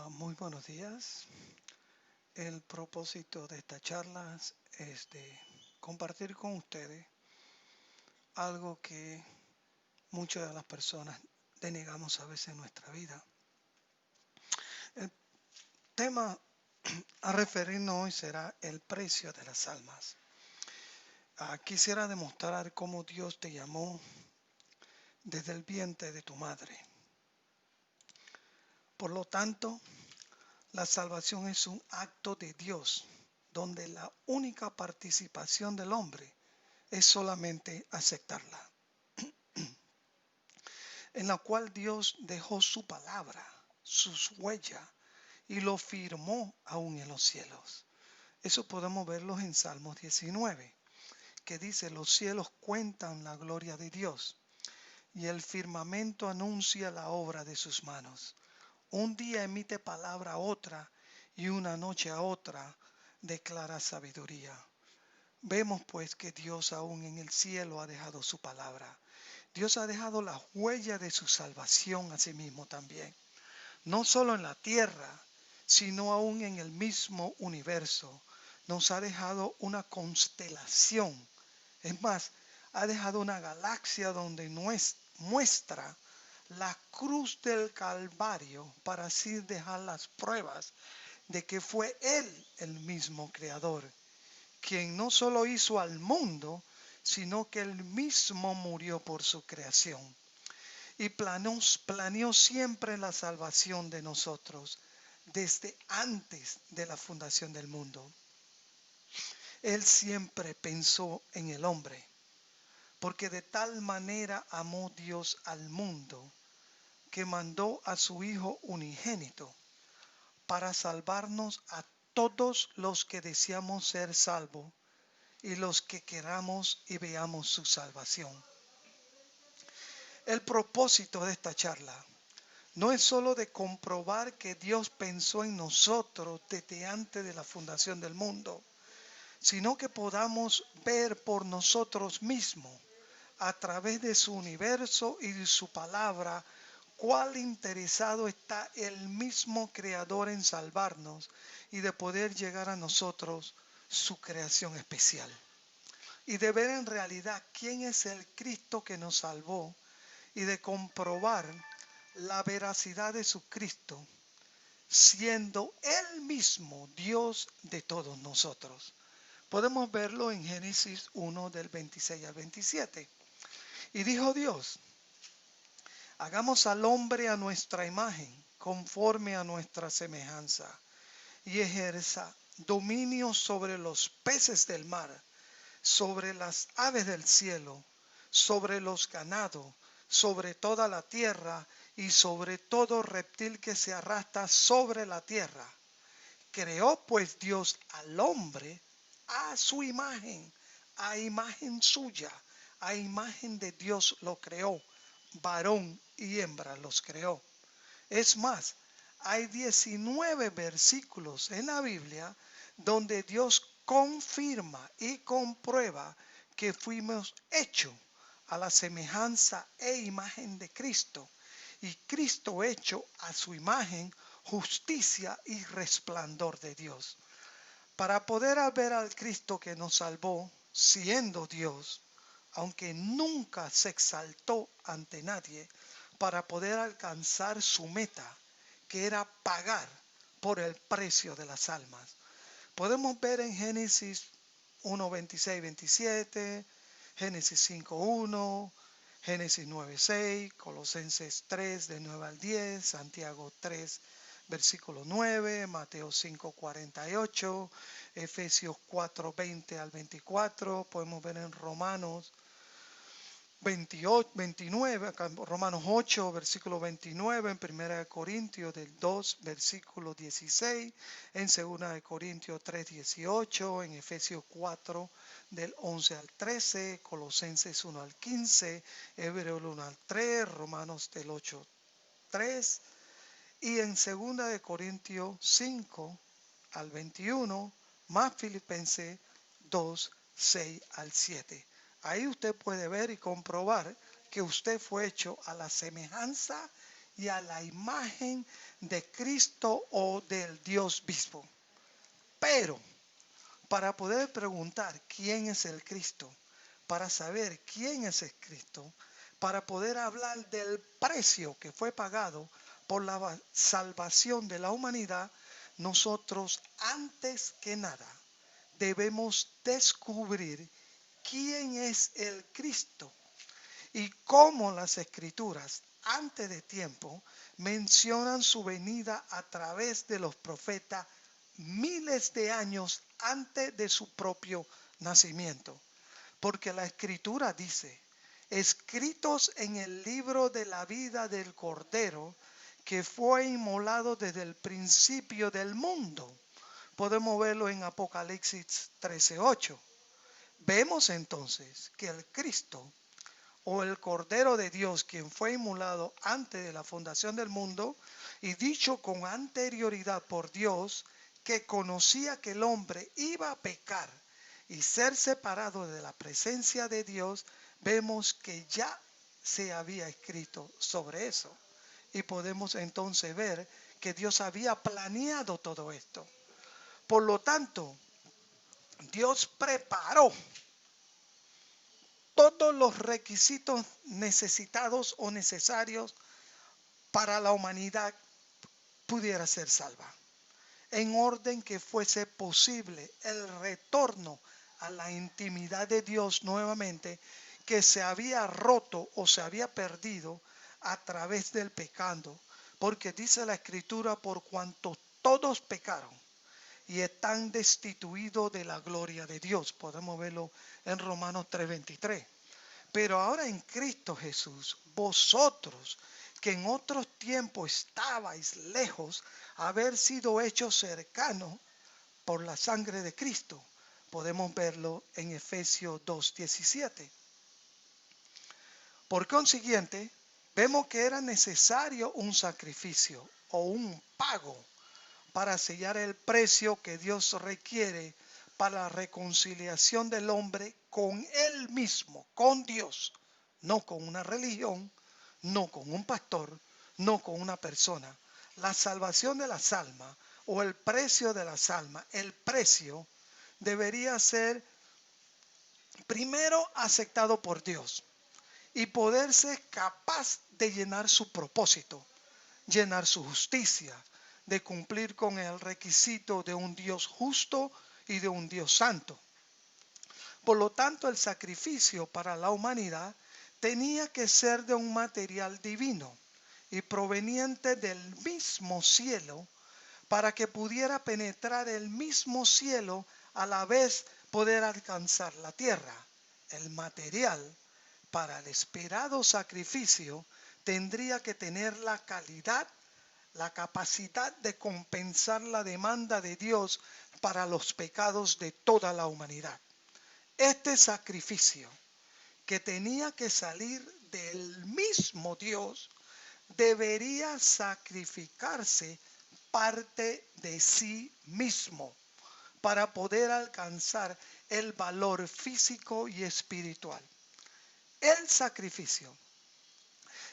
Muy buenos días. El propósito de esta charla es de compartir con ustedes algo que muchas de las personas denegamos a veces en nuestra vida. El tema a referirnos hoy será el precio de las almas. Quisiera demostrar cómo Dios te llamó desde el vientre de tu madre. Por lo tanto, la salvación es un acto de Dios, donde la única participación del hombre es solamente aceptarla, en la cual Dios dejó su palabra, sus huellas, y lo firmó aún en los cielos. Eso podemos verlo en Salmos 19, que dice: los cielos cuentan la gloria de Dios, y el firmamento anuncia la obra de sus manos. Un día emite palabra a otra, y una noche a otra declara sabiduría. Vemos pues que Dios aún en el cielo ha dejado su palabra. Dios ha dejado la huella de su salvación a sí mismo también. No solo en la tierra, sino aún en el mismo universo. Nos ha dejado una constelación. Es más, ha dejado una galaxia donde muestra la cruz del Calvario para así dejar las pruebas de que fue Él el mismo creador, quien no solo hizo al mundo, sino que Él mismo murió por su creación. Y planeó siempre la salvación de nosotros desde antes de la fundación del mundo. Él siempre pensó en el hombre, porque de tal manera amó Dios al mundo, que mandó a su Hijo unigénito para salvarnos a todos los que deseamos ser salvos y los que queramos y veamos su salvación. El propósito de esta charla no es solo de comprobar que Dios pensó en nosotros desde antes de la fundación del mundo, sino que podamos ver por nosotros mismos, a través de su universo y de su palabra, cuál interesado está el mismo Creador en salvarnos y de poder llegar a nosotros, su creación especial. Y de ver en realidad quién es el Cristo que nos salvó y de comprobar la veracidad de su Cristo, siendo Él mismo Dios de todos nosotros. Podemos verlo en Génesis 1 del 26 al 27. Y dijo Dios: hagamos al hombre a nuestra imagen, conforme a nuestra semejanza, y ejerza dominio sobre los peces del mar, sobre las aves del cielo, sobre los ganados, sobre toda la tierra y sobre todo reptil que se arrastra sobre la tierra. Creó pues Dios al hombre a su imagen, a imagen suya, a imagen de Dios lo creó, varón y hembra los creó. Es más, hay 19 versículos en la Biblia donde Dios confirma y comprueba que fuimos hechos a la semejanza e imagen de Cristo, y Cristo hecho a su imagen, justicia y resplandor de Dios. Para poder ver al Cristo que nos salvó, siendo Dios, aunque nunca se exaltó ante nadie, para poder alcanzar su meta, que era pagar por el precio de las almas. Podemos ver en Génesis 1, 26, 27, Génesis 5, 1, Génesis 9, 6, Colosenses 3, de 9 al 10, Santiago 3, versículo 9, Mateo 5, 48, Efesios 4, 20 al 24, podemos ver en Romanos 28, 29, Romanos 8, versículo 29, en 1 Corintios del 2, versículo 16, en 2 Corintios 3, 18, en Efesios 4, del 11 al 13, Colosenses 1 al 15, Hebreos 1 al 3, Romanos del 8, 3, y en 2 Corintios 5 al 21, más Filipenses 2, 6 al 7. Ahí usted puede ver y comprobar que usted fue hecho a la semejanza y a la imagen de Cristo o del Dios vivo. Pero para poder preguntar quién es el Cristo, para saber quién es el Cristo, para poder hablar del precio que fue pagado por la salvación de la humanidad, nosotros antes que nada debemos descubrir quién es el Cristo y cómo las Escrituras antes de tiempo mencionan su venida a través de los profetas miles de años antes de su propio nacimiento. Porque la Escritura dice, escritos en el libro de la vida del Cordero que fue inmolado desde el principio del mundo. Podemos verlo en Apocalipsis 13:8. Vemos entonces que el Cristo o el Cordero de Dios, quien fue inmolado antes de la fundación del mundo y dicho con anterioridad por Dios, que conocía que el hombre iba a pecar y ser separado de la presencia de Dios, vemos que ya se había escrito sobre eso. Y podemos entonces ver que Dios había planeado todo esto. Por lo tanto, Dios preparó todos los requisitos necesitados o necesarios para la humanidad pudiera ser salva, en orden que fuese posible el retorno a la intimidad de Dios nuevamente, que se había roto o se había perdido a través del pecado, porque dice la Escritura, por cuanto todos pecaron y están destituidos de la gloria de Dios. Podemos verlo en Romanos 3:23. Pero ahora en Cristo Jesús, vosotros que en otros tiempos estabais lejos, haber sido hechos cercanos por la sangre de Cristo. Podemos verlo en Efesios 2:17. Por consiguiente, vemos que era necesario un sacrificio o un pago para sellar el precio que Dios requiere para la reconciliación del hombre con él mismo, con Dios, no con una religión, no con un pastor, no con una persona. La salvación de las almas o el precio de las almas, el precio debería ser primero aceptado por Dios y poder ser capaz de llenar su propósito, llenar su justicia, de cumplir con el requisito de un Dios justo y de un Dios santo. Por lo tanto, el sacrificio para la humanidad tenía que ser de un material divino y proveniente del mismo cielo, para que pudiera penetrar el mismo cielo a la vez poder alcanzar la tierra. El material para el esperado sacrificio tendría que tener la calidad, la capacidad de compensar la demanda de Dios para los pecados de toda la humanidad. Este sacrificio, que tenía que salir del mismo Dios, debería sacrificarse parte de sí mismo para poder alcanzar el valor físico y espiritual. El sacrificio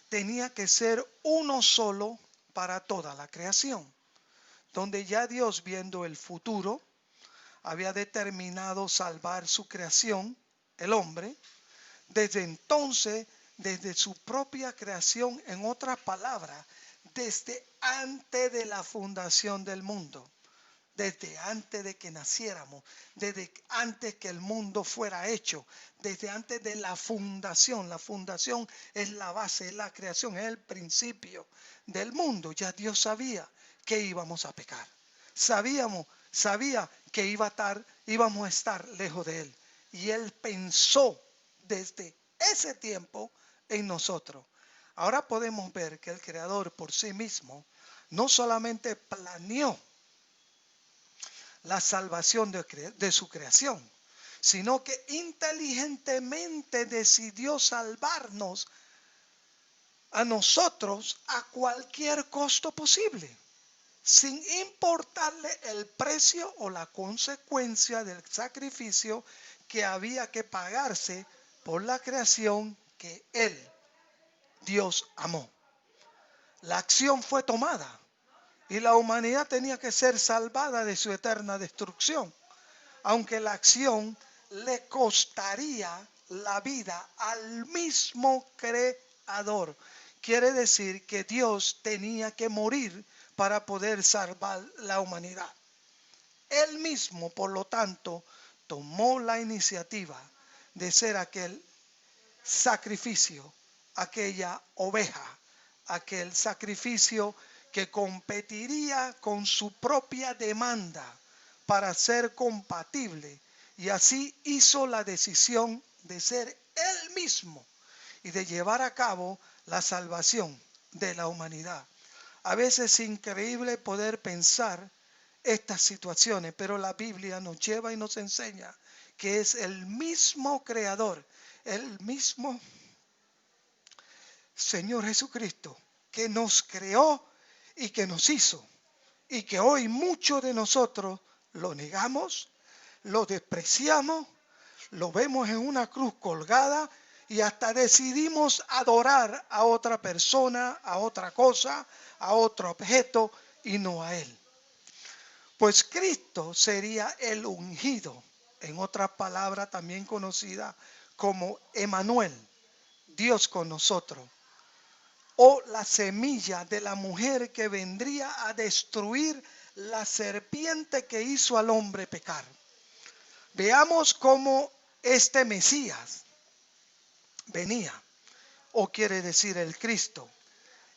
tenía que ser uno solo para toda la creación, donde ya Dios, viendo el futuro, había determinado salvar su creación, el hombre. Desde entonces, desde su propia creación, en otras palabras, desde antes de la fundación del mundo, desde antes de que naciéramos, desde antes que el mundo fuera hecho, desde antes de la fundación. La fundación es la base, es la creación, es el principio del mundo. Ya Dios sabía que íbamos a pecar. Sabía que íbamos a estar lejos de Él. Y Él pensó desde ese tiempo en nosotros. Ahora podemos ver que el Creador por sí mismo no solamente planeó la salvación de su creación, sino que inteligentemente decidió salvarnos a nosotros a cualquier costo posible, sin importarle el precio o la consecuencia del sacrificio que había que pagarse por la creación que Él, Dios, amó. La acción fue tomada y la humanidad tenía que ser salvada de su eterna destrucción, aunque la acción le costaría la vida al mismo Creador. Quiere decir que Dios tenía que morir para poder salvar la humanidad. Él mismo, por lo tanto, tomó la iniciativa de ser aquel sacrificio, aquella oveja, aquel sacrificio que competiría con su propia demanda para ser compatible, y así hizo la decisión de ser él mismo y de llevar a cabo la salvación de la humanidad. A veces es increíble poder pensar estas situaciones, pero la Biblia nos lleva y nos enseña que es el mismo Creador, el mismo Señor Jesucristo, que nos creó y que nos hizo, y que hoy muchos de nosotros lo negamos, lo despreciamos, lo vemos en una cruz colgada y hasta decidimos adorar a otra persona, a otra cosa, a otro objeto y no a Él. Pues Cristo sería el ungido, en otras palabras también conocida como Emanuel, Dios con nosotros, o la semilla de la mujer que vendría a destruir la serpiente que hizo al hombre pecar. Veamos cómo este Mesías venía, o quiere decir el Cristo.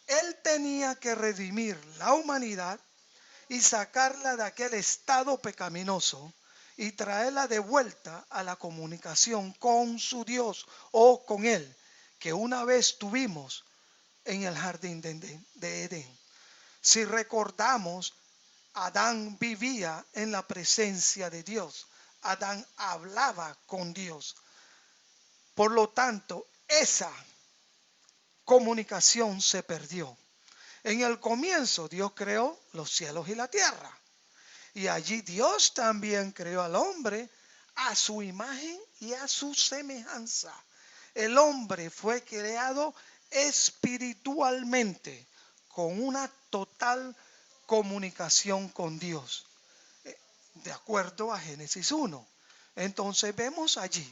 Él tenía que redimir la humanidad y sacarla de aquel estado pecaminoso y traerla de vuelta a la comunicación con su Dios o con Él, que una vez tuvimos en el jardín de Edén. Si recordamos, Adán vivía en la presencia de Dios. Adán hablaba con Dios. Por lo tanto, esa comunicación se perdió. En el comienzo Dios creó los cielos y la tierra. Y allí Dios también creó al hombre a su imagen y a su semejanza. El hombre fue creado espiritualmente con una total comunicación con Dios, de acuerdo a Génesis 1. Entonces vemos allí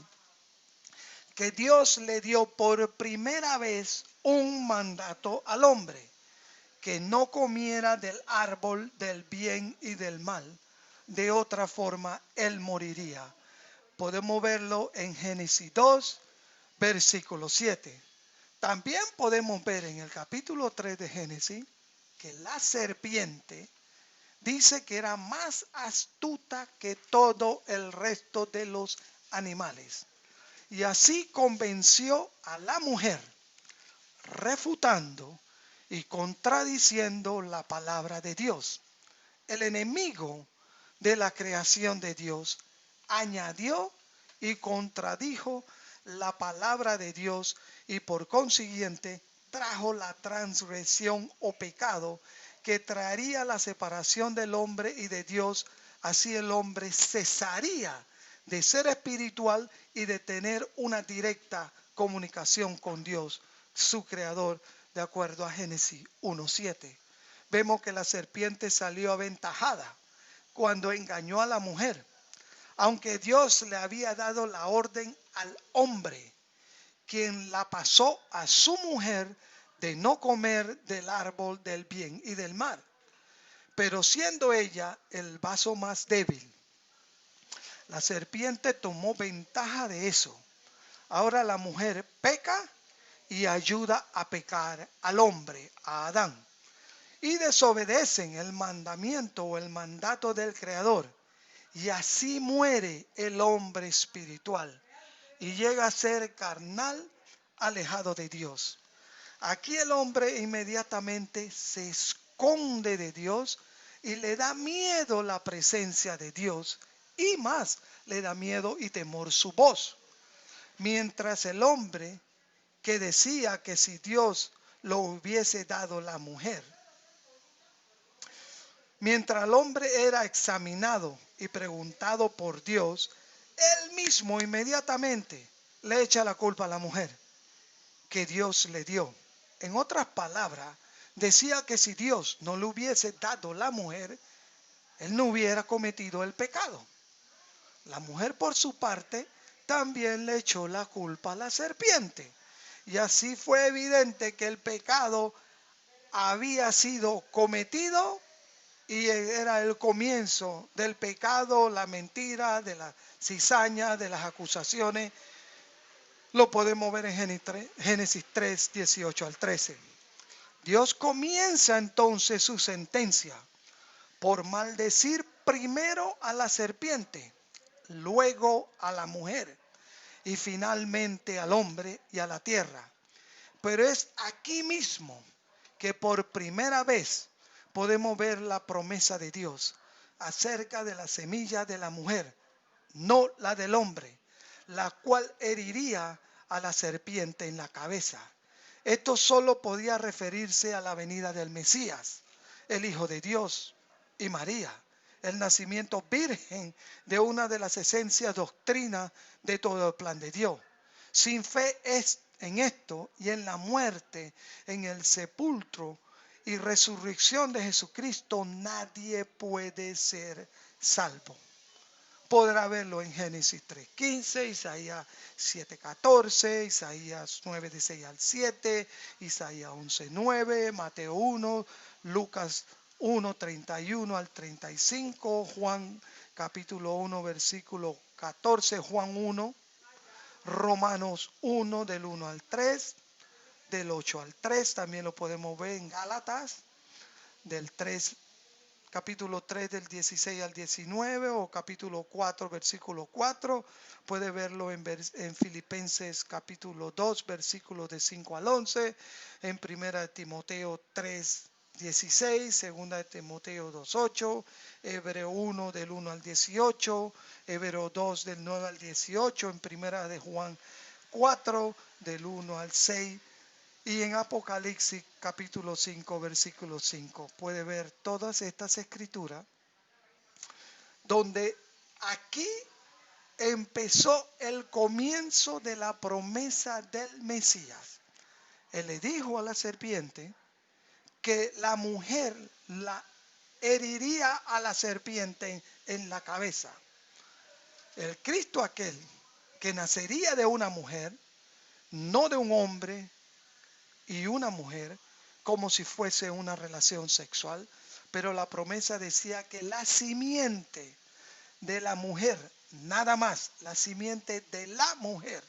que Dios le dio por primera vez un mandato al hombre, que no comiera del árbol del bien y del mal. De otra forma, él moriría. Podemos verlo en Génesis 2, versículo 7. También podemos ver en el capítulo 3 de Génesis que la serpiente dice que era más astuta que todo el resto de los animales. Y así convenció a la mujer, refutando y contradiciendo la palabra de Dios. El enemigo de la creación de Dios añadió y contradijo la palabra de Dios y por consiguiente trajo la transgresión o pecado que traería la separación del hombre y de Dios. Así el hombre cesaría de ser espiritual y de tener una directa comunicación con Dios, su creador, de acuerdo a Génesis 1:7. Vemos que la serpiente salió aventajada cuando engañó a la mujer, aunque Dios le había dado la orden al hombre, quien la pasó a su mujer de no comer del árbol del bien y del mal. Pero siendo ella el vaso más débil, la serpiente tomó ventaja de eso. Ahora la mujer peca y ayuda a pecar al hombre, a Adán. Y desobedecen el mandamiento o el mandato del Creador. Y así muere el hombre espiritual y llega a ser carnal, alejado de Dios. Aquí el hombre inmediatamente se esconde de Dios y le da miedo la presencia de Dios, y más le da miedo y temor su voz. Mientras el hombre que decía que si Dios lo hubiese dado la mujer, mientras el hombre era examinado y preguntado por Dios, él mismo inmediatamente le echa la culpa a la mujer que Dios le dio. En otras palabras, decía que si Dios no le hubiese dado la mujer, él no hubiera cometido el pecado. La mujer, por su parte, también le echó la culpa a la serpiente. Y así fue evidente que el pecado había sido cometido y era el comienzo del pecado, la mentira, de la cizaña, de las acusaciones. Lo podemos ver en Génesis 3, 18 al 13. Dios comienza entonces su sentencia por maldecir primero a la serpiente, luego a la mujer y finalmente al hombre y a la tierra. Pero es aquí mismo que por primera vez podemos ver la promesa de Dios acerca de la semilla de la mujer, no la del hombre, la cual heriría a la serpiente en la cabeza. Esto solo podía referirse a la venida del Mesías, el Hijo de Dios, y María, el nacimiento virgen de una de las esencias doctrinas de todo el plan de Dios. Sin fe en esto y en la muerte, en el sepulcro y resurrección de Jesucristo, nadie puede ser salvo. Podrá verlo en Génesis 3:15, Isaías 7:14, Isaías 9, de 6 al 7, Isaías 11:9, Mateo 1, Lucas 1:31 al 35, Juan capítulo 1, versículo 14, Juan 1, Romanos 1 del 1 al 3, del 8 al 3, también lo podemos ver en Gálatas, del 3, capítulo 3 del 16 al 19 o capítulo 4 versículo 4, puede verlo en Filipenses capítulo 2 versículos de 5 al 11, en primera de Timoteo 3, 16, segunda de Timoteo 2, 8, Hebreo 1 del 1 al 18, Hebreo 2 del 9 al 18, en primera de Juan 4 del 1 al 6, y en Apocalipsis capítulo 5, versículo 5, puede ver todas estas escrituras donde aquí empezó el comienzo de la promesa del Mesías. Él le dijo a la serpiente que la mujer la heriría a la serpiente en la cabeza. El Cristo aquel que nacería de una mujer, no de un hombre y una mujer, como si fuese una relación sexual, pero la promesa decía que la simiente de la mujer, nada más, la simiente de la mujer,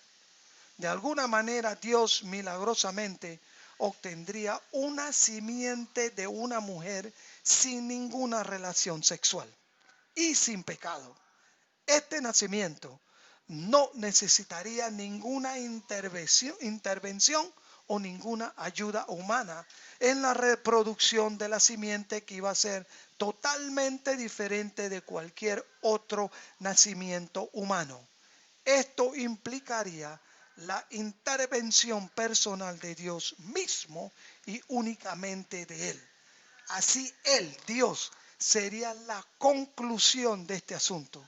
de alguna manera Dios milagrosamente obtendría una simiente de una mujer sin ninguna relación sexual y sin pecado. Este nacimiento no necesitaría ninguna intervención o ninguna ayuda humana en la reproducción de la simiente, que iba a ser totalmente diferente de cualquier otro nacimiento humano. Esto implicaría la intervención personal de Dios mismo y únicamente de Él. Así Él, Dios, sería la conclusión de este asunto.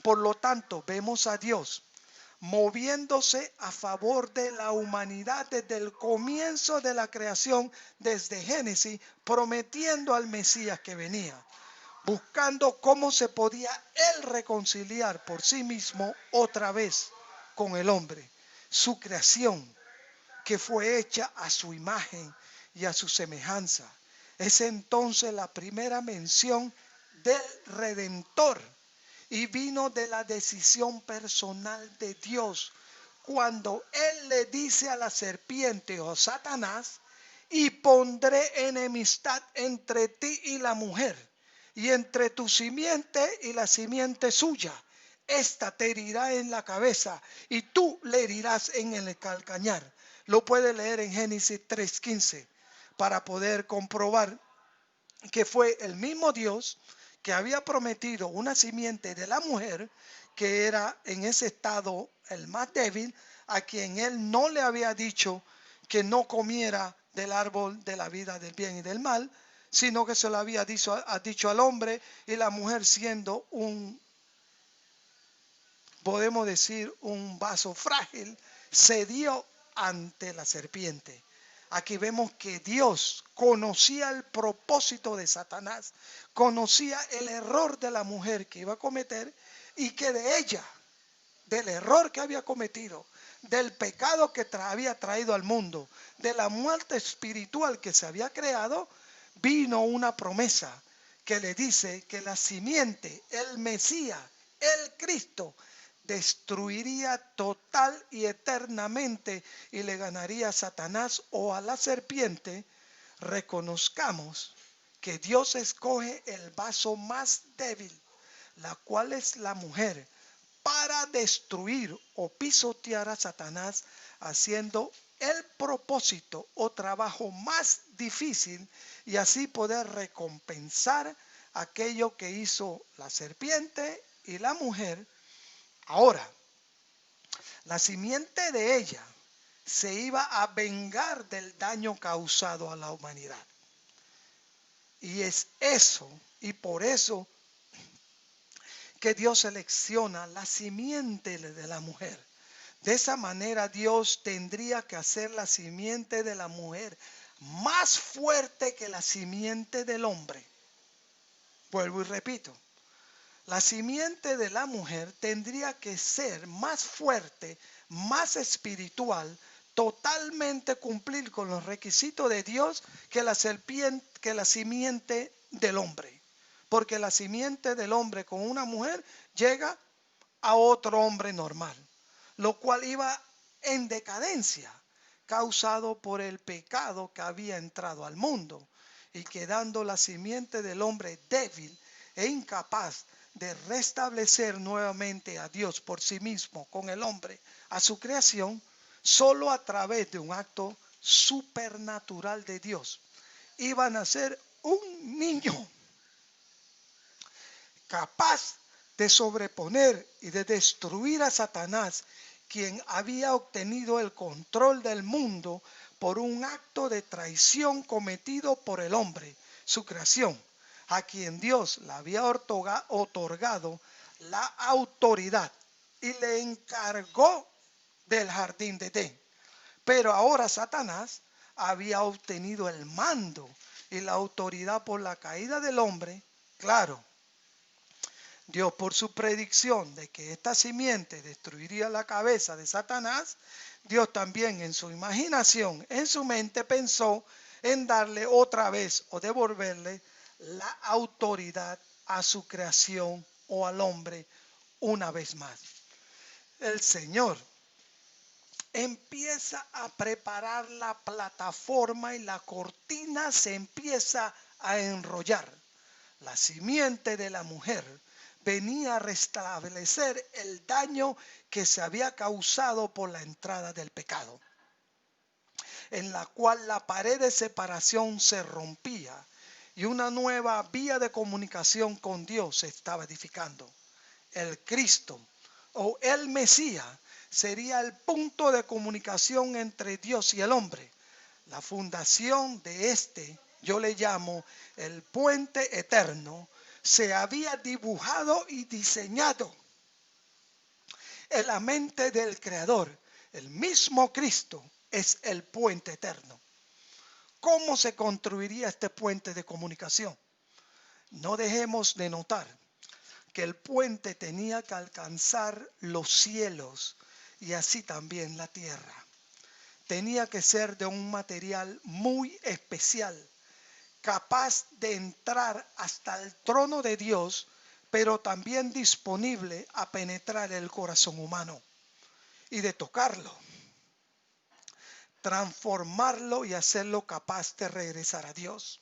Por lo tanto, vemos a Dios moviéndose a favor de la humanidad desde el comienzo de la creación, desde Génesis, prometiendo al Mesías que venía, buscando cómo se podía él reconciliar por sí mismo otra vez con el hombre, su creación, que fue hecha a su imagen y a su semejanza. Es entonces la primera mención del Redentor, y vino de la decisión personal de Dios, cuando Él le dice a la serpiente o Satanás: y pondré enemistad entre ti y la mujer, y entre tu simiente y la simiente suya. Esta te herirá en la cabeza y tú le herirás en el calcañar. Lo puede leer en Génesis 3:15 para poder comprobar que fue el mismo Dios que había prometido una simiente de la mujer, que era en ese estado el más débil, a quien él no le había dicho que no comiera del árbol de la vida del bien y del mal, sino que se lo había dicho al hombre, y la mujer, siendo podemos decir, un vaso frágil, cedió ante la serpiente. Aquí vemos que Dios conocía el propósito de Satanás, conocía el error de la mujer que iba a cometer y que de ella, del error que había cometido, del pecado que había traído al mundo, de la muerte espiritual que se había creado, vino una promesa que le dice que la simiente, el Mesías, el Cristo, destruiría total y eternamente y le ganaría a Satanás o a la serpiente. Reconozcamos que Dios escoge el vaso más débil, la cual es la mujer, para destruir o pisotear a Satanás, haciendo el propósito o trabajo más difícil y así poder recompensar aquello que hizo la serpiente y la mujer. Ahora, la simiente de ella se iba a vengar del daño causado a la humanidad. Y es eso, y por eso que Dios selecciona la simiente de la mujer. De esa manera Dios tendría que hacer la simiente de la mujer más fuerte que la simiente del hombre. Vuelvo y repito. La simiente de la mujer tendría que ser más fuerte, más espiritual, totalmente cumplir con los requisitos de Dios que la serpiente, que la simiente del hombre. Porque la simiente del hombre con una mujer llega a otro hombre normal, lo cual iba en decadencia, causado por el pecado que había entrado al mundo, y quedando la simiente del hombre débil e incapaz de restablecer nuevamente a Dios por sí mismo con el hombre, a su creación, solo a través de un acto supernatural de Dios iba a nacer un niño capaz de sobreponer y de destruir a Satanás, quien había obtenido el control del mundo por un acto de traición cometido por el hombre, su creación, a quien Dios le había otorgado la autoridad y le encargó del jardín de Edén. Pero ahora Satanás había obtenido el mando y la autoridad por la caída del hombre. Claro, Dios, por su predicción de que esta simiente destruiría la cabeza de Satanás, Dios también en su imaginación, en su mente, pensó en darle otra vez o devolverle la autoridad a su creación o al hombre una vez más. El Señor empieza a preparar la plataforma y la cortina se empieza a enrollar. La simiente de la mujer venía a restablecer el daño que se había causado por la entrada del pecado, en la cual la pared de separación se rompía y una nueva vía de comunicación con Dios se estaba edificando. El Cristo o el Mesías sería el punto de comunicación entre Dios y el hombre. La fundación de este, yo le llamo el puente eterno, se había dibujado y diseñado en la mente del Creador. El mismo Cristo es el puente eterno. ¿Cómo se construiría este puente de comunicación? No dejemos de notar que el puente tenía que alcanzar los cielos y así también la tierra. Tenía que ser de un material muy especial, capaz de entrar hasta el trono de Dios, pero también disponible a penetrar el corazón humano y de tocarlo, transformarlo y hacerlo capaz de regresar a Dios.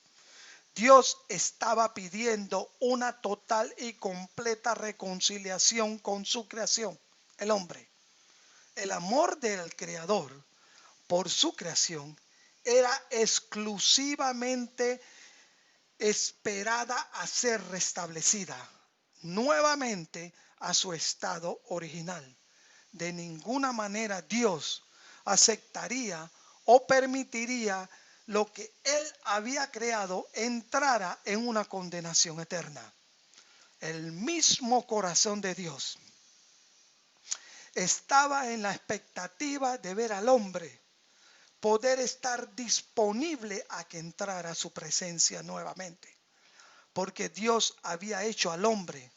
Dios estaba pidiendo una total y completa reconciliación con su creación, el hombre. El amor del Creador por su creación era exclusivamente esperada a ser restablecida nuevamente a su estado original. De ninguna manera Dios aceptaría o permitiría lo que Él había creado entrara en una condenación eterna. El mismo corazón de Dios estaba en la expectativa de ver al hombre poder estar disponible a que entrara a su presencia nuevamente. Porque Dios había hecho al hombre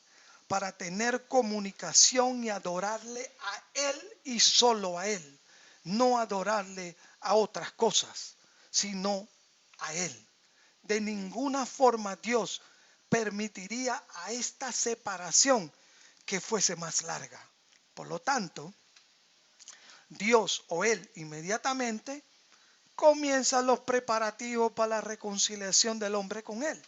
para tener comunicación y adorarle a Él y solo a Él. No adorarle a otras cosas, sino a Él. De ninguna forma Dios permitiría a esta separación que fuese más larga. Por lo tanto, Dios o Él inmediatamente comienza los preparativos para la reconciliación del hombre con Él.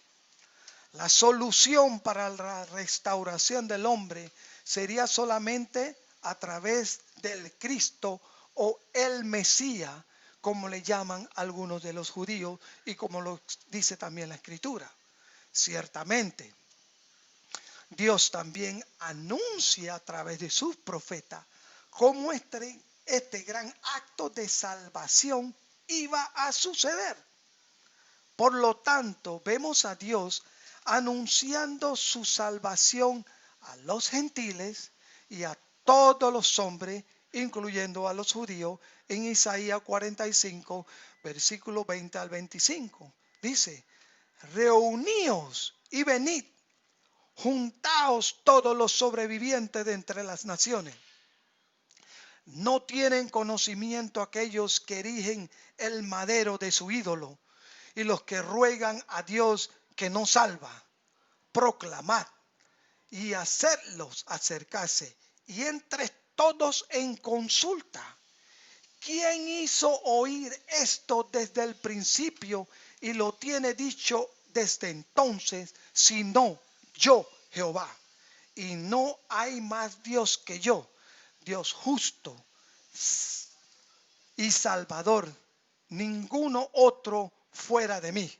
La solución para la restauración del hombre sería solamente a través del Cristo o el Mesías, como le llaman algunos de los judíos y como lo dice también la Escritura. Ciertamente, Dios también anuncia a través de sus profetas cómo este gran acto de salvación iba a suceder. Por lo tanto, vemos a Dios anunciando su salvación a los gentiles y a todos los hombres, incluyendo a los judíos, en Isaías 45, versículo 20 al 25. Dice, reuníos y venid, juntaos todos los sobrevivientes de entre las naciones. No tienen conocimiento aquellos que erigen el madero de su ídolo y los que ruegan a Dios que no salva. Proclamad y hacerlos acercarse y entre todos en consulta. ¿Quién hizo oír esto desde el principio y lo tiene dicho desde entonces, sino yo, Jehová? Y no hay más Dios que yo, Dios justo y salvador, ninguno otro fuera de mí.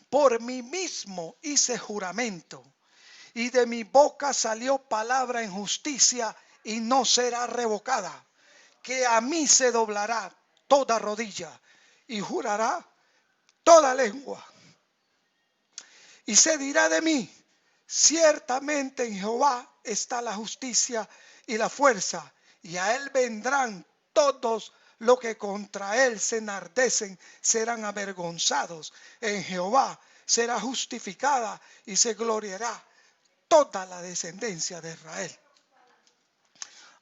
Por mí mismo hice juramento, y de mi boca salió palabra en justicia y no será revocada, que a mí se doblará toda rodilla y jurará toda lengua. Y se dirá de mí, ciertamente en Jehová está la justicia y la fuerza, y a él vendrán todos los que contra él se enardecen, serán avergonzados. En Jehová será justificada y se gloriará toda la descendencia de Israel.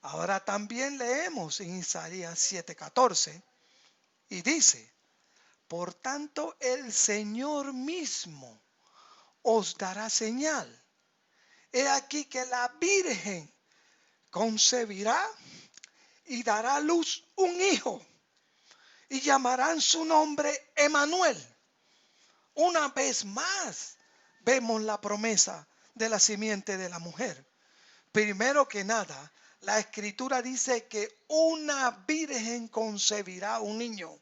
Ahora también leemos en Isaías 7:14 y dice, por tanto el Señor mismo os dará señal. He aquí que la Virgen concebirá y dará a luz un hijo y llamarán su nombre Emanuel. Una vez más vemos la promesa de la simiente de la mujer. Primero que nada, la Escritura dice que una virgen concebirá un niño.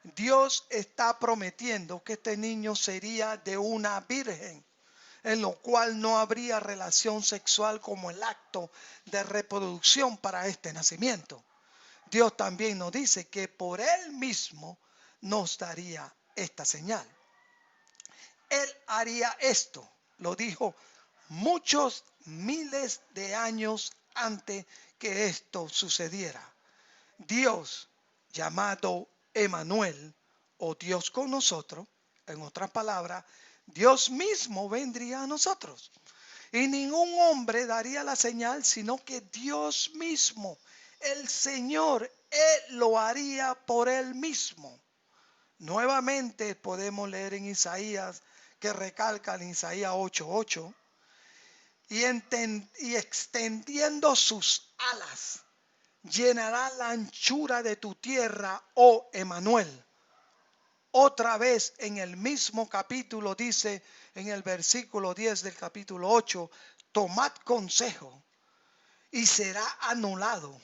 Dios está prometiendo que este niño sería de una virgen, en lo cual no habría relación sexual como el acto de reproducción para este nacimiento. Dios también nos dice que por Él mismo nos daría esta señal. Él haría esto, lo dijo muchos miles de años antes que esto sucediera. Dios, llamado Emanuel, o Dios con nosotros, en otras palabras, Dios mismo vendría a nosotros. Y ningún hombre daría la señal, sino que Dios mismo, el Señor, Él lo haría por Él mismo. Nuevamente podemos leer en Isaías, que recalca en Isaías 8:8, y extendiendo sus alas, llenará la anchura de tu tierra, oh Emanuel. Otra vez en el mismo capítulo dice, en el versículo 10 del capítulo 8, tomad consejo y será anulado.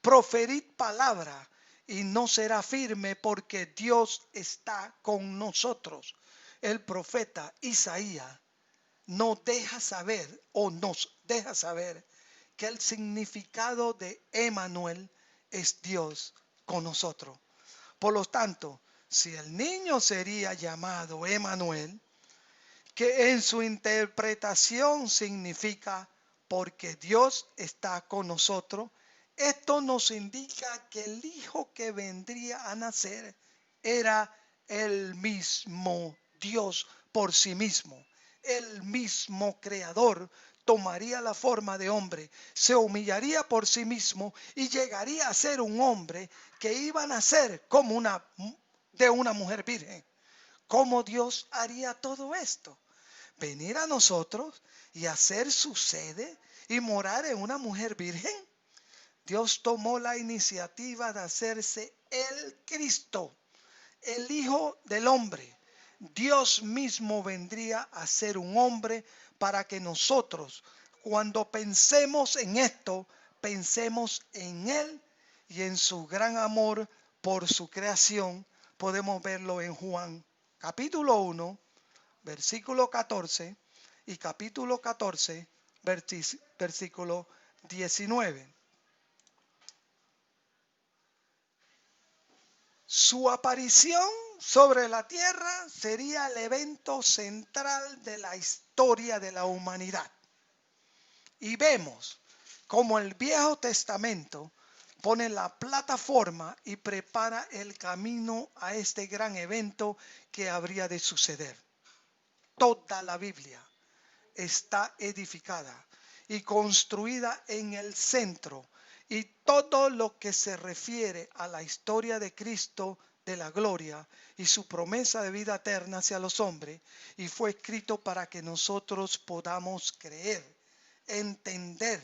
Proferid palabra y no será firme, porque Dios está con nosotros. El profeta Isaías nos deja saber que el significado de Emanuel es Dios con nosotros. Por lo tanto, si el niño sería llamado Emanuel, que en su interpretación significa porque Dios está con nosotros, Esto nos indica que el hijo que vendría a nacer era el mismo Dios por sí mismo. El mismo creador tomaría la forma de hombre, se humillaría por sí mismo y llegaría a ser un hombre que iba a nacer como de una mujer virgen. ¿Cómo Dios haría todo esto? Venir a nosotros y hacer su sede y morar en una mujer virgen. Dios tomó la iniciativa de hacerse el Cristo, el Hijo del Hombre. Dios mismo vendría a ser un hombre para que nosotros, cuando pensemos en esto, pensemos en Él y en su gran amor por su creación. Podemos verlo en Juan capítulo 1, versículo 14 y capítulo 14, versículo 19. Su aparición sobre la tierra sería el evento central de la historia de la humanidad. Y vemos cómo el Viejo Testamento pone la plataforma y prepara el camino a este gran evento que habría de suceder. Toda la Biblia está edificada y construida en el centro, y todo lo que se refiere a la historia de Cristo de la gloria y su promesa de vida eterna hacia los hombres, y fue escrito para que nosotros podamos creer, entender,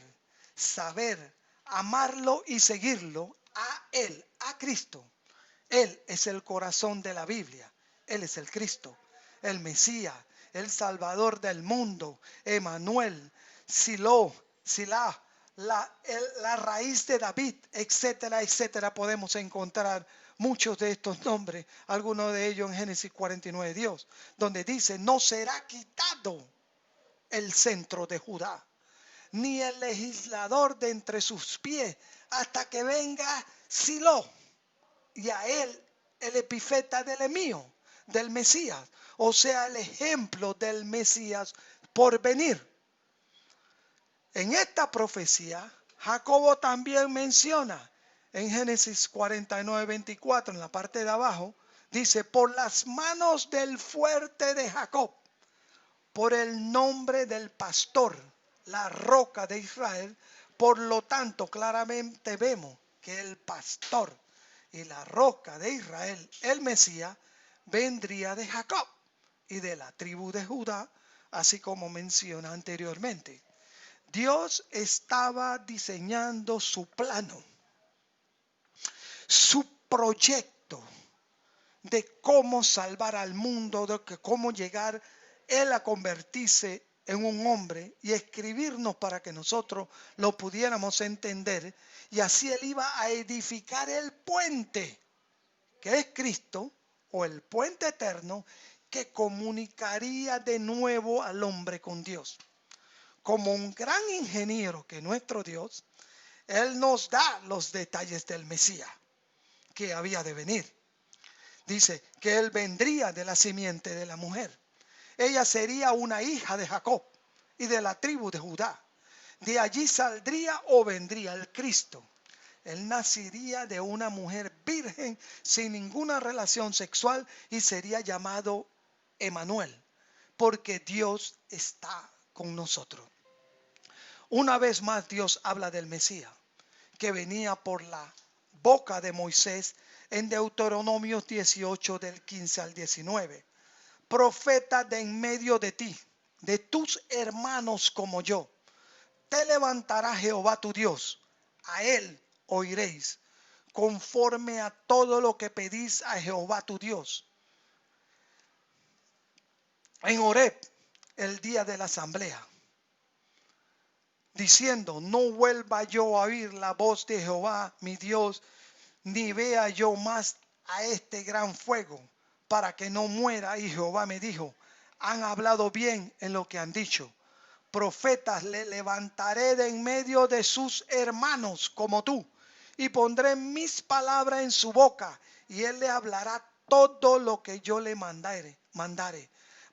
saber, amarlo y seguirlo a Él, a Cristo. Él es el corazón de la Biblia. Él es el Cristo, el Mesías, el Salvador del mundo, Emanuel, Silá, la raíz de David, etcétera, etcétera. Podemos encontrar muchos de estos nombres, algunos de ellos en Génesis 49, Dios, donde dice: no será quitado el centro de Judá, ni el legislador de entre sus pies, hasta que venga Silo, y a él el epifeta del emío, del Mesías, o sea, el ejemplo del Mesías por venir. En esta profecía, Jacobo también menciona en Génesis 49, 24, en la parte de abajo, dice: por las manos del fuerte de Jacob, por el nombre del pastor, la roca de Israel. Por lo tanto, claramente vemos que el pastor y la roca de Israel, el Mesías, vendría de Jacob y de la tribu de Judá, así como menciona anteriormente. Dios estaba diseñando su plano, su proyecto de cómo salvar al mundo, de cómo llegar Él a convertirse en un hombre y escribirnos para que nosotros lo pudiéramos entender. Y así Él iba a edificar el puente, que es Cristo, o el puente eterno, que comunicaría de nuevo al hombre con Dios. Como un gran ingeniero que nuestro Dios, Él nos da los detalles del Mesías que había de venir. Dice que Él vendría de la simiente de la mujer. Ella sería una hija de Jacob y de la tribu de Judá. De allí saldría o vendría el Cristo. Él nacería de una mujer virgen sin ninguna relación sexual y sería llamado Emanuel, porque Dios está con nosotros. Una vez más Dios habla del Mesías, que venía por la boca de Moisés en Deuteronomio 18 del 15 al 19. Profeta de en medio de ti, de tus hermanos como yo, te levantará Jehová tu Dios, a él oiréis, conforme a todo lo que pedís a Jehová tu Dios. En Horeb, el día de la asamblea, diciendo: no vuelva yo a oír la voz de Jehová mi Dios, ni vea yo más a este gran fuego, para que no muera. Y Jehová me dijo: han hablado bien en lo que han dicho. Profetas le levantaré de en medio de sus hermanos como tú, y pondré mis palabras en su boca, y él le hablará todo lo que yo le mandare.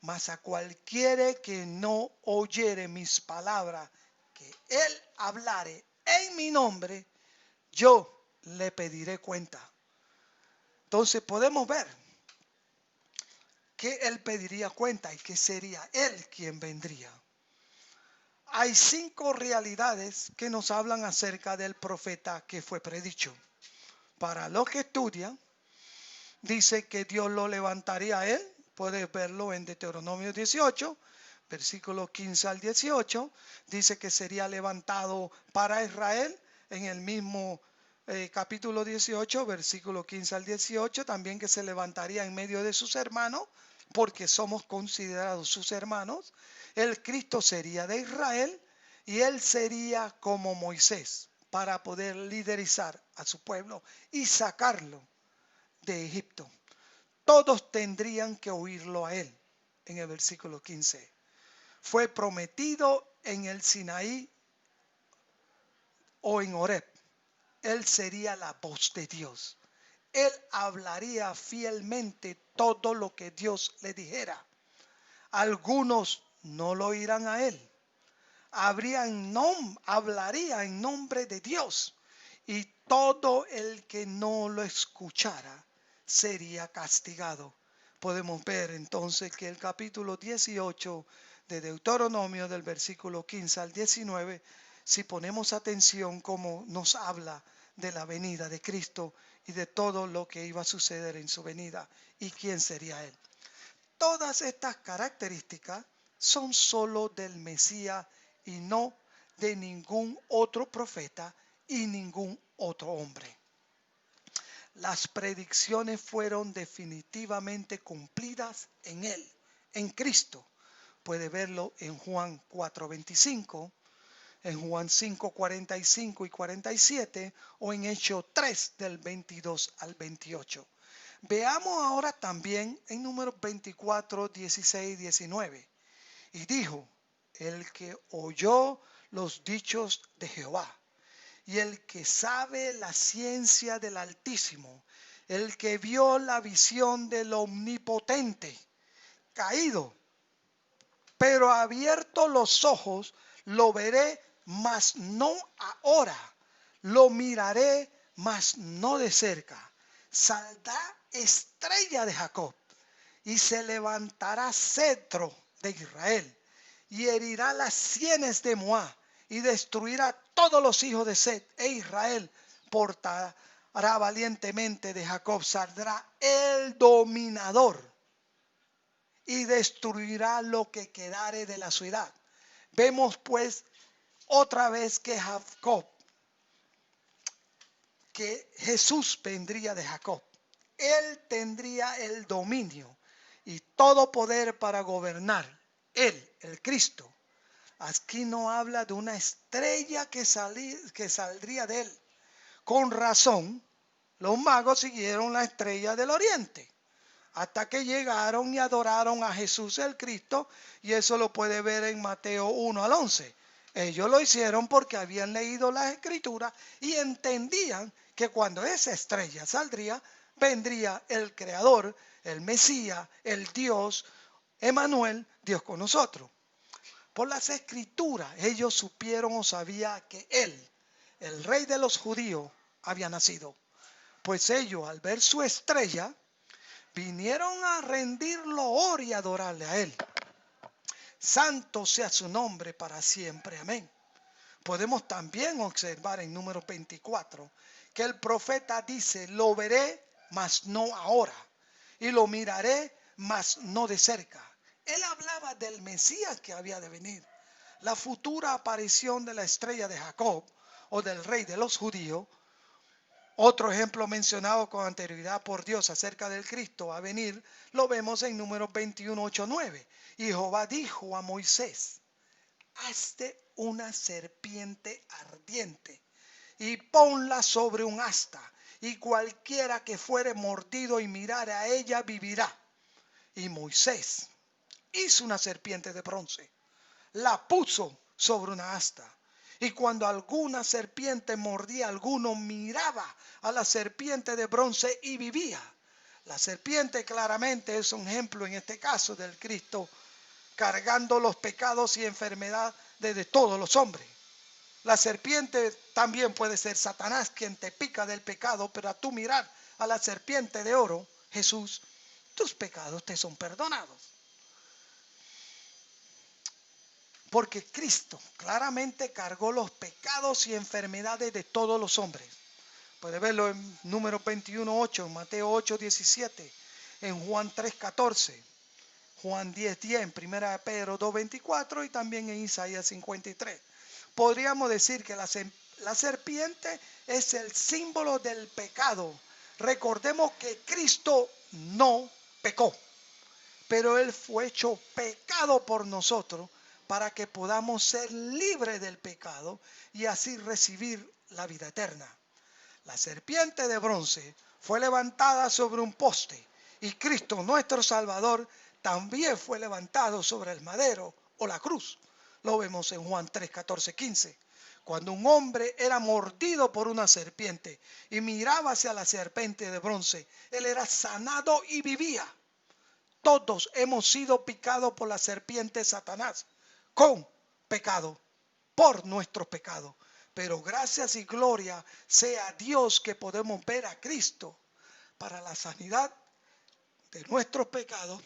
Mas a cualquiera que no oyere mis palabras, que él hablare en mi nombre, yo le pediré cuenta. Entonces podemos ver que él pediría cuenta y que sería él quien vendría. Hay 5 realidades que nos hablan acerca del profeta que fue predicho. Para los que estudian, dice que Dios lo levantaría a él. Puedes verlo en Deuteronomio 18, versículos 15 al 18. Dice que sería levantado para Israel en el mismo capítulo 18, versículo 15 al 18. También que se levantaría en medio de sus hermanos, porque somos considerados sus hermanos. El Cristo sería de Israel y él sería como Moisés para poder liderizar a su pueblo y sacarlo de Egipto. Todos tendrían que oírlo a él. En el versículo 15. Fue prometido en el Sinaí o en Horeb. Él sería la voz de Dios. Él hablaría fielmente todo lo que Dios le dijera. Algunos no lo oirán a él. Hablaría en nombre de Dios. Y todo el que no lo escuchara sería castigado. Podemos ver entonces que el capítulo 18 de Deuteronomio, del versículo 15 al 19, si ponemos atención, cómo nos habla de la venida de Cristo y de todo lo que iba a suceder en su venida y quién sería él. Todas estas características son solo del Mesías y no de ningún otro profeta y ningún otro hombre. Las predicciones fueron definitivamente cumplidas en él, en Cristo. Puede verlo en Juan 4:25, en Juan 5:45 y 47 o en Hechos 3 del 22 al 28. Veamos ahora también en Números 24, 16 y 19. Y dijo, el que oyó los dichos de Jehová, y el que sabe la ciencia del Altísimo, el que vio la visión del Omnipotente, caído, pero abierto los ojos, lo veré, mas no ahora, lo miraré, mas no de cerca. Saldrá estrella de Jacob y se levantará cetro de Israel y herirá las sienes de Moab y destruirá todos los hijos de Set, e Israel portará valientemente de Jacob. Saldrá el dominador y destruirá lo que quedare de la ciudad. Vemos pues otra vez que Jesús vendría de Jacob. Él tendría el dominio y todo poder para gobernar. Él, el Cristo. Aquí no habla de una estrella que saldría de él. Con razón, los magos siguieron la estrella del oriente hasta que llegaron y adoraron a Jesús el Cristo, y eso lo puede ver en Mateo 1 al 11. Ellos lo hicieron porque habían leído las escrituras y entendían que cuando esa estrella saldría, vendría el Creador, el Mesías, el Dios, Emmanuel, Dios con nosotros. Por las escrituras ellos supieron o sabían que él, el rey de los judíos, había nacido. Pues ellos, al ver su estrella, vinieron a rendir loor y adorarle a él. Santo sea su nombre para siempre. Amén. Podemos también observar en Números 24 que el profeta dice, lo veré, mas no ahora, y lo miraré, mas no de cerca. Él hablaba del Mesías que había de venir. La futura aparición de la estrella de Jacob o del rey de los judíos. Otro ejemplo mencionado con anterioridad por Dios acerca del Cristo a venir, lo vemos en Números 21, 8, 9. Y Jehová dijo a Moisés, hazte una serpiente ardiente y ponla sobre un asta, y cualquiera que fuere mordido y mirare a ella vivirá. Y Moisés hizo una serpiente de bronce, la puso sobre una asta. Y cuando alguna serpiente mordía a alguno, miraba a la serpiente de bronce y vivía. La serpiente claramente es un ejemplo en este caso del Cristo cargando los pecados y enfermedades de todos los hombres. La serpiente también puede ser Satanás quien te pica del pecado, pero a tú mirar a la serpiente de oro, Jesús, tus pecados te son perdonados. Porque Cristo claramente cargó los pecados y enfermedades de todos los hombres. Puede verlo en Números 21:8, en Mateo 8:17, en Juan 3:14, Juan 10:10, en 1 Pedro 2:24 y también en Isaías 53. Podríamos decir que la serpiente es el símbolo del pecado. Recordemos que Cristo no pecó, pero Él fue hecho pecado por nosotros para que podamos ser libres del pecado y así recibir la vida eterna. La serpiente de bronce fue levantada sobre un poste y Cristo, nuestro Salvador, también fue levantado sobre el madero o la cruz. Lo vemos en Juan 3, 14, 15. Cuando un hombre era mordido por una serpiente y miraba hacia la serpiente de bronce, él era sanado y vivía. Todos hemos sido picados por la serpiente Satanás, con pecado, por nuestros pecados. Pero gracias y gloria sea a Dios que podemos ver a Cristo para la sanidad de nuestros pecados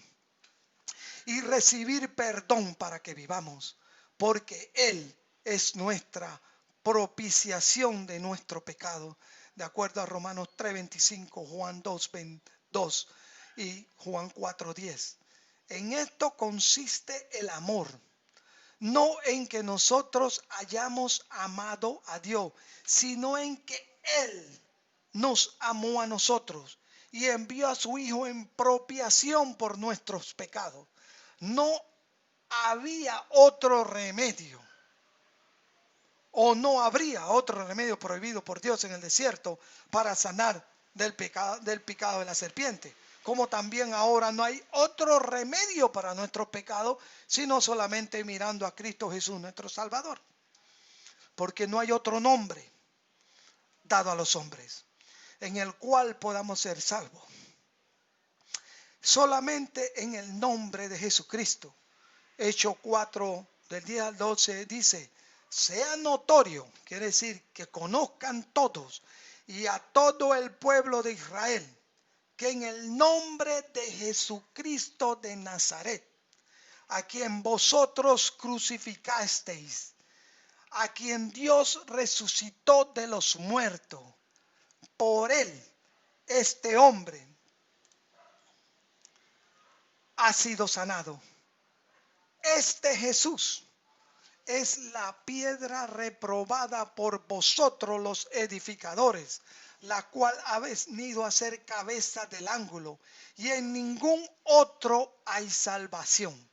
y recibir perdón para que vivamos, porque Él es nuestra propiciación de nuestro pecado, de acuerdo a Romanos 3:25, Juan 2:22 y Juan 4:10. En esto consiste el amor, no en que nosotros hayamos amado a Dios, sino en que Él nos amó a nosotros y envió a su Hijo en propiación por nuestros pecados. No había otro remedio, o no habría otro remedio prohibido por Dios en el desierto para sanar del pecado de la serpiente. Como también ahora no hay otro remedio para nuestros pecados, sino solamente mirando a Cristo Jesús, nuestro Salvador. Porque no hay otro nombre dado a los hombres en el cual podamos ser salvos. Solamente en el nombre de Jesucristo. Hechos 4, del 10 al 12 dice: sea notorio, quiere decir que conozcan todos y a todo el pueblo de Israel, que en el nombre de Jesucristo de Nazaret, a quien vosotros crucificasteis, a quien Dios resucitó de los muertos, por él, este hombre ha sido sanado. Este Jesús es la piedra reprobada por vosotros los edificadores, la cual ha venido a ser cabeza del ángulo, y en ningún otro hay salvación,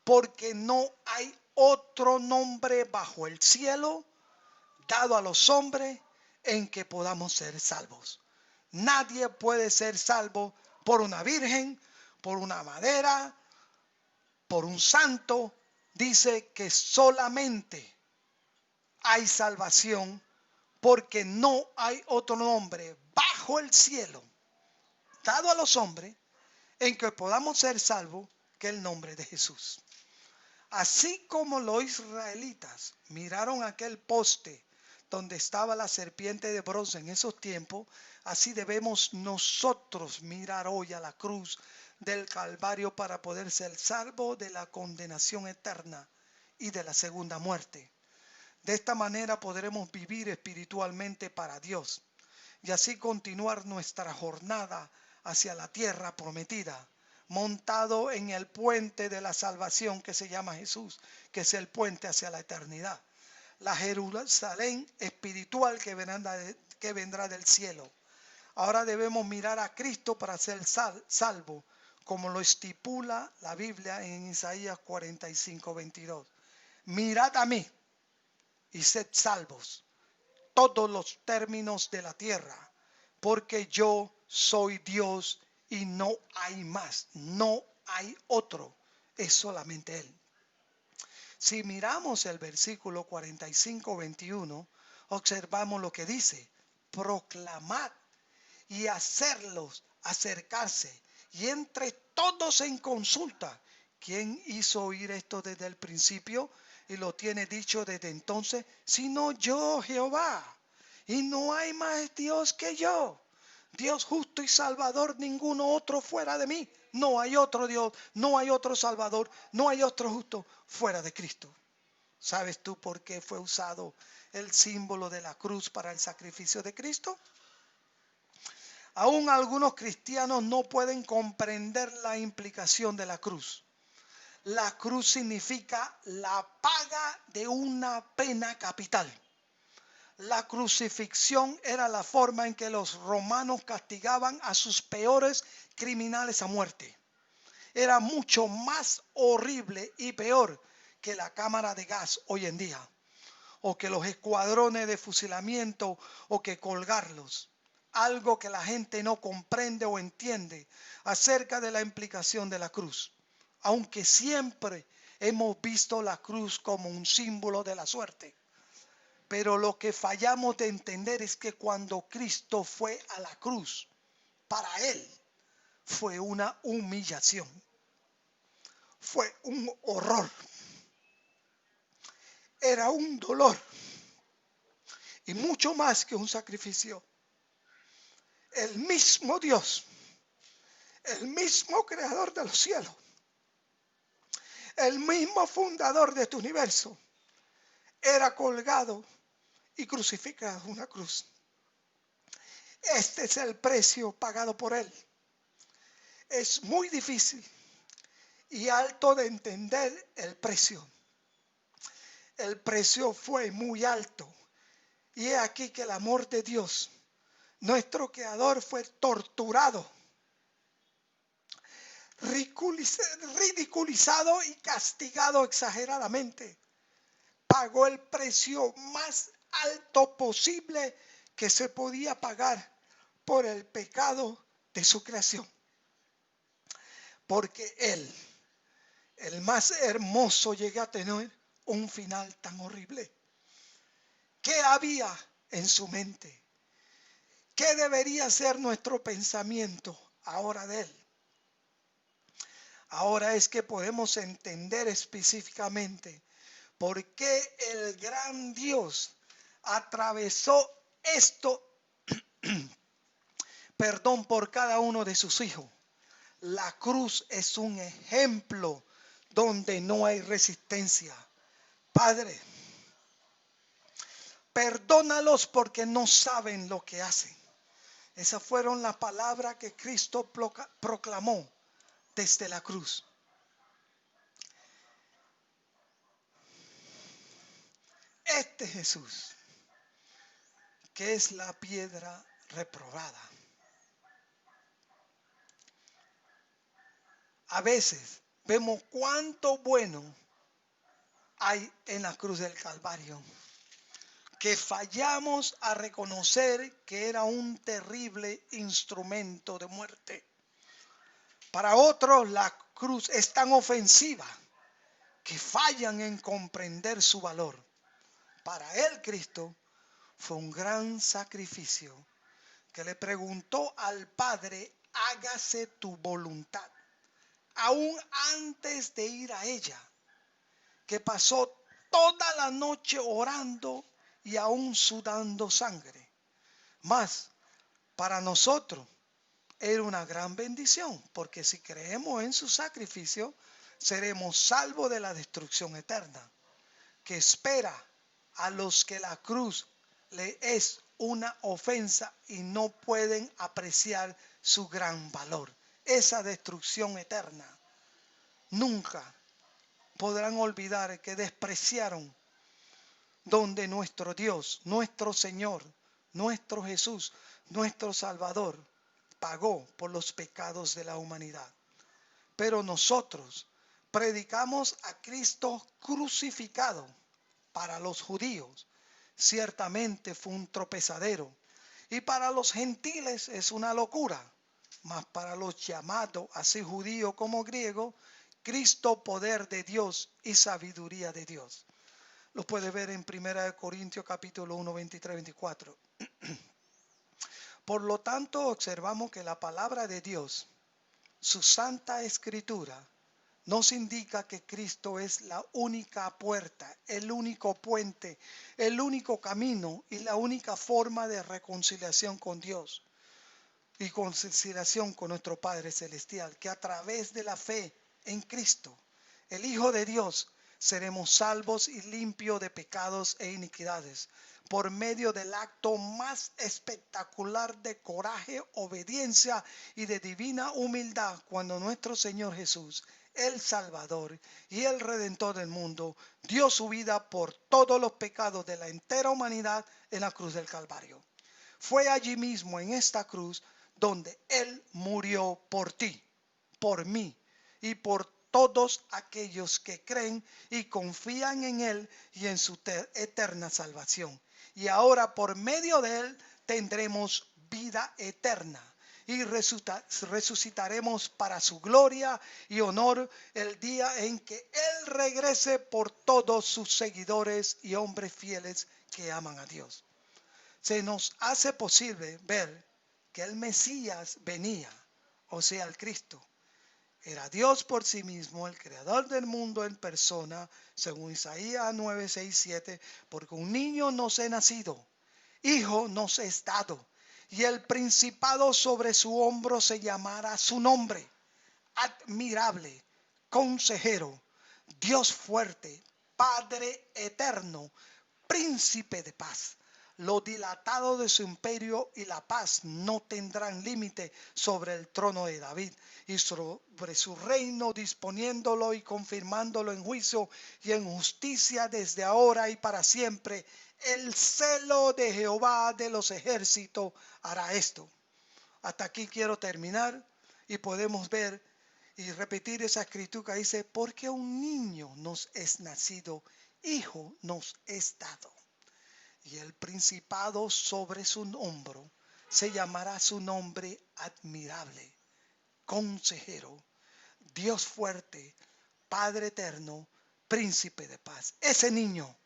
porque no hay otro nombre bajo el cielo dado a los hombres en que podamos ser salvos. Nadie puede ser salvo por una virgen, por una madera, por un santo. Dice que solamente hay salvación porque no hay otro nombre bajo el cielo dado a los hombres en que podamos ser salvos que el nombre de Jesús. Así como los israelitas miraron aquel poste donde estaba la serpiente de bronce en esos tiempos, así debemos nosotros mirar hoy a la cruz del Calvario para poder ser salvos de la condenación eterna y de la segunda muerte. De esta manera podremos vivir espiritualmente para Dios y así continuar nuestra jornada hacia la tierra prometida, montado en el puente de la salvación que se llama Jesús, que es el puente hacia la eternidad. La Jerusalén espiritual que vendrá del cielo. Ahora debemos mirar a Cristo para ser salvo, como lo estipula la Biblia en Isaías 45:22. Mirad a mí y sed salvos todos los términos de la tierra, porque yo soy Dios y no hay más, no hay otro, es solamente Él. Si miramos el versículo 45:21, observamos lo que dice: proclamad y hacerlos acercarse, y entre todos en consulta. ¿Quién hizo oír esto desde el principio? y lo tiene dicho desde entonces, sino yo, Jehová, y no hay más Dios que yo. Dios justo y salvador, ninguno otro fuera de mí. No hay otro Dios, no hay otro salvador, no hay otro justo fuera de Cristo. ¿Sabes tú por qué fue usado el símbolo de la cruz para el sacrificio de Cristo? Aún algunos cristianos no pueden comprender la implicación de la cruz. La cruz significa la paga de una pena capital. La crucifixión era la forma en que los romanos castigaban a sus peores criminales a muerte. Era mucho más horrible y peor que la cámara de gas hoy en día, o que los escuadrones de fusilamiento, o que colgarlos. Algo que la gente no comprende o entiende acerca de la implicación de la cruz. Aunque siempre hemos visto la cruz como un símbolo de la suerte. Pero lo que fallamos de entender es que cuando Cristo fue a la cruz, para Él fue una humillación, fue un horror, era un dolor y mucho más que un sacrificio. El mismo Dios, el mismo creador de los cielos, el mismo fundador de tu universo, era colgado y crucificado en una cruz. Este es el precio pagado por Él. Es muy difícil y alto de entender el precio. El precio fue muy alto. Y he aquí que el amor de Dios, nuestro Creador, fue torturado, ridiculizado y castigado exageradamente. Pagó el precio más alto posible que se podía pagar por el pecado de su creación. Porque Él, el más hermoso, llega a tener un final tan horrible. ¿Qué había en su mente? ¿Qué debería ser nuestro pensamiento ahora de Él? Ahora es que podemos entender específicamente por qué el gran Dios atravesó esto, perdón, por cada uno de sus hijos. La cruz es un ejemplo donde no hay resistencia. Padre, perdónalos porque no saben lo que hacen. Esas fueron las palabras que Cristo proclamó desde la cruz. Este Jesús, que es la piedra reprobada. A veces vemos cuánto bueno hay en la cruz del Calvario, que fallamos a reconocer que era un terrible instrumento de muerte. Para otros la cruz es tan ofensiva que fallan en comprender su valor. Para él Cristo fue un gran sacrificio que le preguntó al Padre, hágase tu voluntad, aún antes de ir a ella, que pasó toda la noche orando y aún sudando sangre. Mas para nosotros era una gran bendición, porque si creemos en su sacrificio, seremos salvos de la destrucción eterna, que espera a los que la cruz le es una ofensa y no pueden apreciar su gran valor. Esa destrucción eterna. Nunca podrán olvidar que despreciaron donde nuestro Dios, nuestro Señor, nuestro Jesús, nuestro Salvador, pagó por los pecados de la humanidad. Pero nosotros predicamos a Cristo crucificado. Para los judíos ciertamente fue un tropezadero y para los gentiles es una locura, mas para los llamados, así judío como griego, Cristo poder de Dios y sabiduría de Dios. Lo puede ver en 1 Corintios capítulo 1, 23, 24. Por lo tanto, observamos que la palabra de Dios, su santa escritura, nos indica que Cristo es la única puerta, el único puente, el único camino y la única forma de reconciliación con Dios y conciliación con nuestro Padre Celestial, que a través de la fe en Cristo, el Hijo de Dios, seremos salvos y limpios de pecados e iniquidades, por medio del acto más espectacular de coraje, obediencia y de divina humildad, cuando nuestro Señor Jesús, el Salvador y el Redentor del mundo, dio su vida por todos los pecados de la entera humanidad en la cruz del Calvario. Fue allí mismo en esta cruz donde Él murió por ti, por mí y por todos aquellos que creen y confían en Él y en su eterna salvación. Y ahora por medio de Él tendremos vida eterna y resucitaremos para su gloria y honor el día en que Él regrese por todos sus seguidores y hombres fieles que aman a Dios. Se nos hace posible ver que el Mesías venía, o sea, el Cristo. Era Dios por sí mismo, el creador del mundo en persona, según Isaías 9, 6, 7, porque un niño nos es nacido, hijo nos es dado, y el principado sobre su hombro se llamará su nombre, admirable, consejero, Dios fuerte, Padre eterno, príncipe de paz. Lo dilatado de su imperio y la paz no tendrán límite sobre el trono de David y sobre su reino, disponiéndolo y confirmándolo en juicio y en justicia desde ahora y para siempre. El celo de Jehová de los ejércitos hará esto. Hasta aquí quiero terminar y podemos ver y repetir esa escritura que dice, porque un niño nos es nacido, hijo nos es dado. Y el principado sobre su hombro se llamará su nombre admirable, consejero, Dios fuerte, Padre eterno, príncipe de paz. Ese niño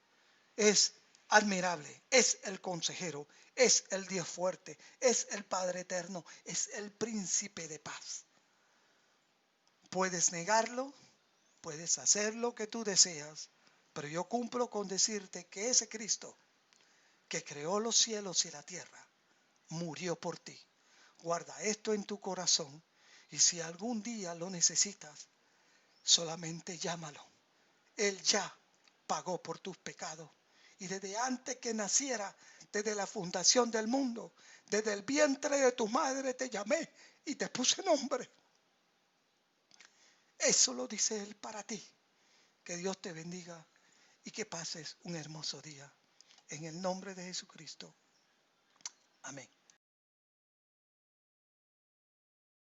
es admirable, es el consejero, es el Dios fuerte, es el Padre eterno, es el príncipe de paz. Puedes negarlo, puedes hacer lo que tú deseas, pero yo cumplo con decirte que ese Cristo que creó los cielos y la tierra, murió por ti. Guarda esto en tu corazón y si algún día lo necesitas, solamente llámalo. Él ya pagó por tus pecados. Y desde antes que naciera, desde la fundación del mundo, desde el vientre de tu madre te llamé y te puse nombre. Eso lo dice Él para ti. Que Dios te bendiga y que pases un hermoso día. En el nombre de Jesucristo. Amén.